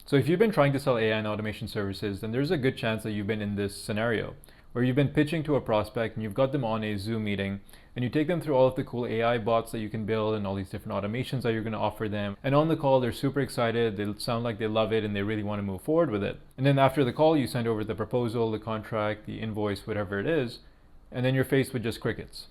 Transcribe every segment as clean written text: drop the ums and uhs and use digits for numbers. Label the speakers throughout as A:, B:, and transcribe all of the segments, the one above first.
A: So if you've been trying to sell AI and automation services, then there's a good chance that you've been in this scenario where you've been pitching to a prospect and you've got them on a Zoom meeting and you take them through all of the cool AI bots that you can build and all these different automations that you're going to offer them. And on the call, they're super excited. They sound like they love it and they really want to move forward with it. And then after the call, you send over the proposal, the contract, the invoice, whatever it is, and then you're faced with just crickets.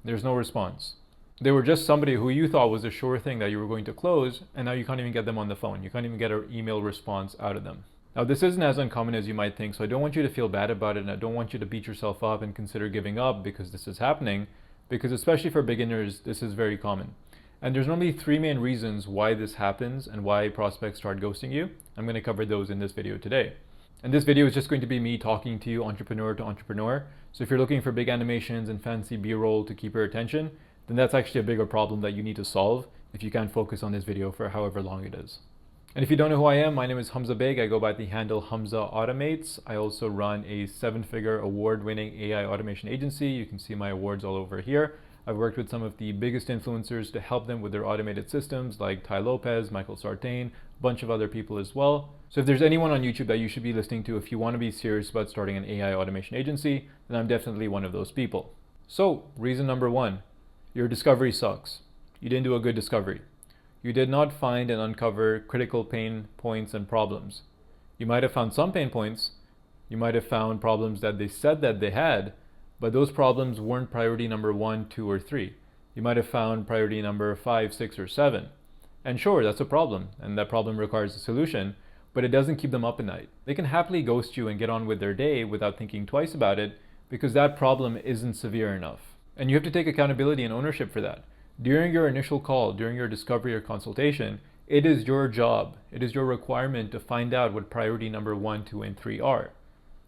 A: There's no response. They were just somebody who you thought was a sure thing that you were going to close, and now you can't even get them on the phone. You can't even get an email response out of them. Now, this isn't as uncommon as you might think, so I don't want you to feel bad about it, and I don't want you to beat yourself up and consider giving up because this is happening, because especially for beginners, this is very common. And there's normally three main reasons why this happens and why prospects start ghosting you. I'm going to cover those in this video today. And this video is just going to be me talking to you entrepreneur to entrepreneur. So if you're looking for big animations and fancy B-roll to keep your attention, then that's actually a bigger problem that you need to solve if you can't focus on this video for however long it is. And if you don't know who I am, my name is Hamza Beg. I go by the handle Hamza Automates. I also run a 7-figure award-winning AI automation agency. You can see my awards all over here. I've worked with some of the biggest influencers to help them with their automated systems like Tai Lopez, Michael Sartain, a bunch of other people as well. So if there's anyone on YouTube that you should be listening to if you want to be serious about starting an AI automation agency, then I'm definitely one of those people. So reason number one, your discovery sucks. You didn't do a good discovery. You did not find and uncover critical pain points and problems. You might have found some pain points. You might have found problems that they said that they had, but those problems weren't priority number 1, 2, or 3. You might have found priority number 5, 6, or 7. And sure, that's a problem, and that problem requires a solution, but it doesn't keep them up at night. They can happily ghost you and get on with their day without thinking twice about it because that problem isn't severe enough. And you have to take accountability and ownership for that. During your initial call, during your discovery or consultation, it is your job, it is your requirement to find out what priority number 1, 2, and 3 are.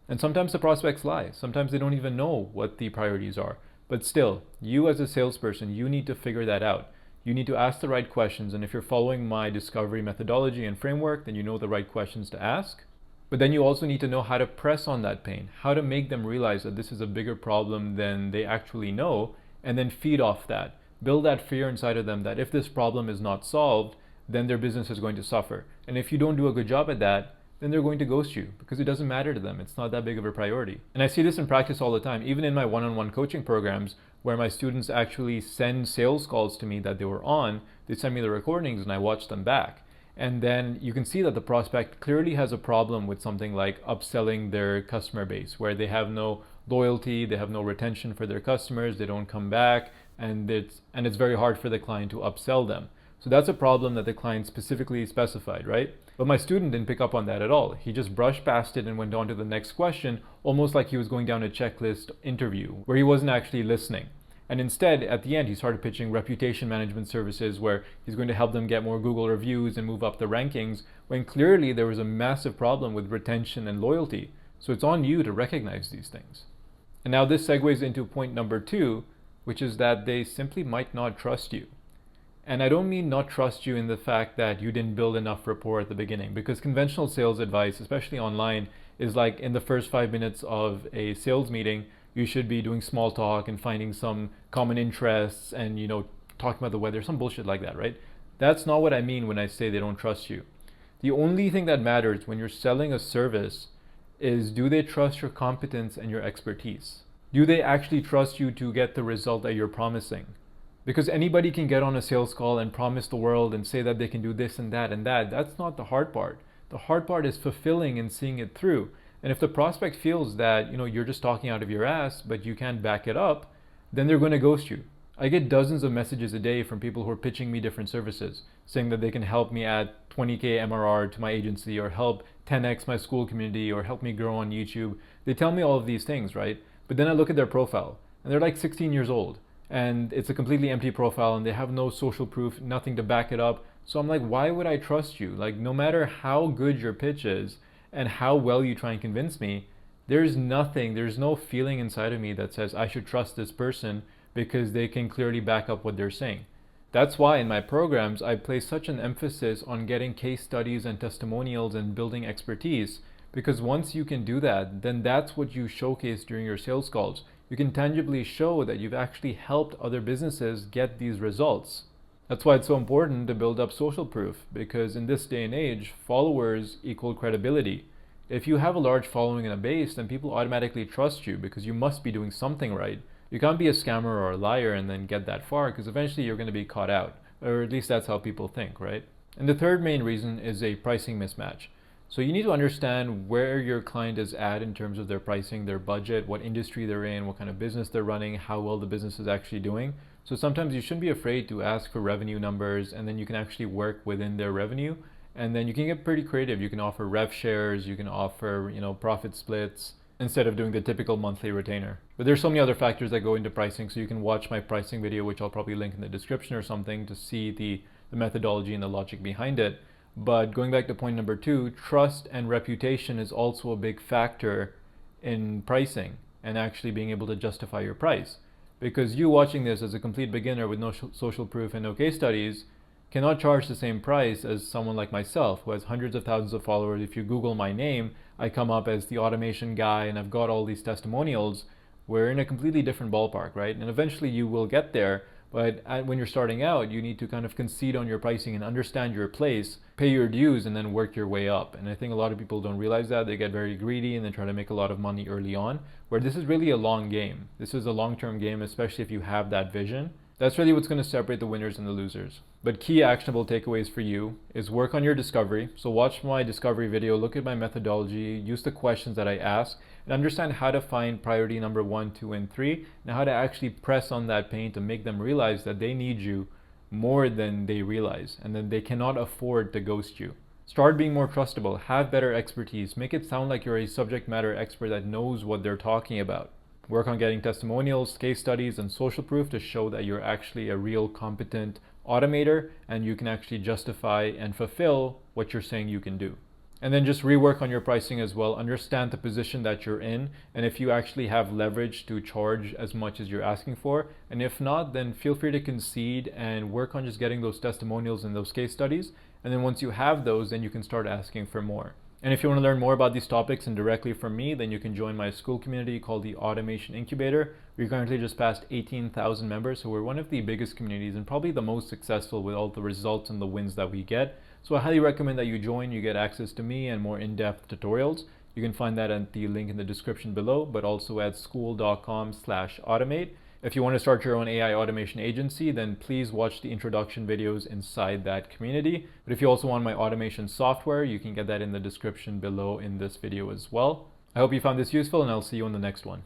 A: And sometimes the prospects lie. Sometimes they don't even know what the priorities are. But still, you as a salesperson, you need to figure that out. You need to ask the right questions. And if you're following my discovery methodology and framework, then you know the right questions to ask. But then you also need to know how to press on that pain, how to make them realize that this is a bigger problem than they actually know, and then feed off that. Build that fear inside of them that if this problem is not solved, then their business is going to suffer. And if you don't do a good job at that, then they're going to ghost you because it doesn't matter to them. It's not that big of a priority. And I see this in practice all the time, even in my one-on-one coaching programs where my students actually send sales calls to me that they were on. They send me the recordings and I watch them back. And then you can see that the prospect clearly has a problem with something like upselling their customer base, where they have no loyalty, they have no retention for their customers, they don't come back, and it's very hard for the client to upsell them. So that's a problem that the client specifically specified, right? But my student didn't pick up on that at all. He just brushed past it and went on to the next question, almost like he was going down a checklist interview, where he wasn't actually listening. And instead, at the end, he started pitching reputation management services where he's going to help them get more Google reviews and move up the rankings, when clearly there was a massive problem with retention and loyalty. So it's on you to recognize these things. And now this segues into point number 2, which is that they simply might not trust you. And I don't mean not trust you in the fact that you didn't build enough rapport at the beginning, because conventional sales advice, especially online, is like in the first 5 minutes of a sales meeting, you should be doing small talk and finding some common interests and, talking about the weather, some bullshit like that, right? That's not what I mean when I say they don't trust you. The only thing that matters when you're selling a service is, do they trust your competence and your expertise? Do they actually trust you to get the result that you're promising? Because anybody can get on a sales call and promise the world and say that they can do this and that and that. That's not the hard part. The hard part is fulfilling and seeing it through. And if the prospect feels that, you're just talking out of your ass, but you can't back it up, then they're going to ghost you. I get dozens of messages a day from people who are pitching me different services, saying that they can help me add 20K MRR to my agency, or help 10X my school community, or help me grow on YouTube. They tell me all of these things, right? But then I look at their profile, and they're like 16 years old, and it's a completely empty profile, and they have no social proof, nothing to back it up. So I'm like, why would I trust you? Like, no matter how good your pitch is, and how well you try and convince me, there's no feeling inside of me that says I should trust this person because they can clearly back up what they're saying. That's why in my programs, I place such an emphasis on getting case studies and testimonials and building expertise, because once you can do that, then that's what you showcase during your sales calls. You can tangibly show that you've actually helped other businesses get these results. That's why it's so important to build up social proof, because in this day and age, followers equal credibility. If you have a large following and a base, then people automatically trust you because you must be doing something right. You can't be a scammer or a liar and then get that far, because eventually you're going to be caught out. Or at least that's how people think, right? And the third main reason is a pricing mismatch. So you need to understand where your client is at in terms of their pricing, their budget, what industry they're in, what kind of business they're running, how well the business is actually doing. So sometimes you shouldn't be afraid to ask for revenue numbers, and then you can actually work within their revenue. And then you can get pretty creative. You can offer rev shares, you can offer, profit splits instead of doing the typical monthly retainer. But there's so many other factors that go into pricing. So you can watch my pricing video, which I'll probably link in the description or something, to see the methodology and the logic behind it. But going back to point number 2, trust and reputation is also a big factor in pricing and actually being able to justify your price. Because you watching this as a complete beginner with no social proof and no case studies cannot charge the same price as someone like myself who has hundreds of thousands of followers. If you Google my name, I come up as the automation guy and I've got all these testimonials. We're in a completely different ballpark, right? And eventually you will get there. But when you're starting out, you need to kind of concede on your pricing and understand your place, pay your dues, and then work your way up. And I think a lot of people don't realize that. They get very greedy and they try to make a lot of money early on, where this is really a long game. This is a long-term game, especially if you have that vision. That's really what's going to separate the winners and the losers. But key actionable takeaways for you is work on your discovery. So watch my discovery video, look at my methodology, use the questions that I ask, and understand how to find priority number 1, 2, and 3, and how to actually press on that pain to make them realize that they need you more than they realize, and then they cannot afford to ghost you. Start being more trustable, have better expertise, make it sound like you're a subject matter expert that knows what they're talking about. Work on getting testimonials, case studies, and social proof to show that you're actually a real competent automator and you can actually justify and fulfill what you're saying you can do. And then just rework on your pricing as well. Understand the position that you're in and if you actually have leverage to charge as much as you're asking for. And if not, then feel free to concede and work on just getting those testimonials and those case studies. And then once you have those, then you can start asking for more. And if you want to learn more about these topics and directly from me, then you can join my school community called the Automation Incubator. We're currently just past 18,000 members, so we're one of the biggest communities and probably the most successful with all the results and the wins that we get. So I highly recommend that you join. You get access to me and more in-depth tutorials. You can find that at the link in the description below, but also at skool.com/automate. If you want to start your own AI automation agency, then please watch the introduction videos inside that community. But if you also want my automation software, you can get that in the description below in this video as well. I hope you found this useful and I'll see you on the next one.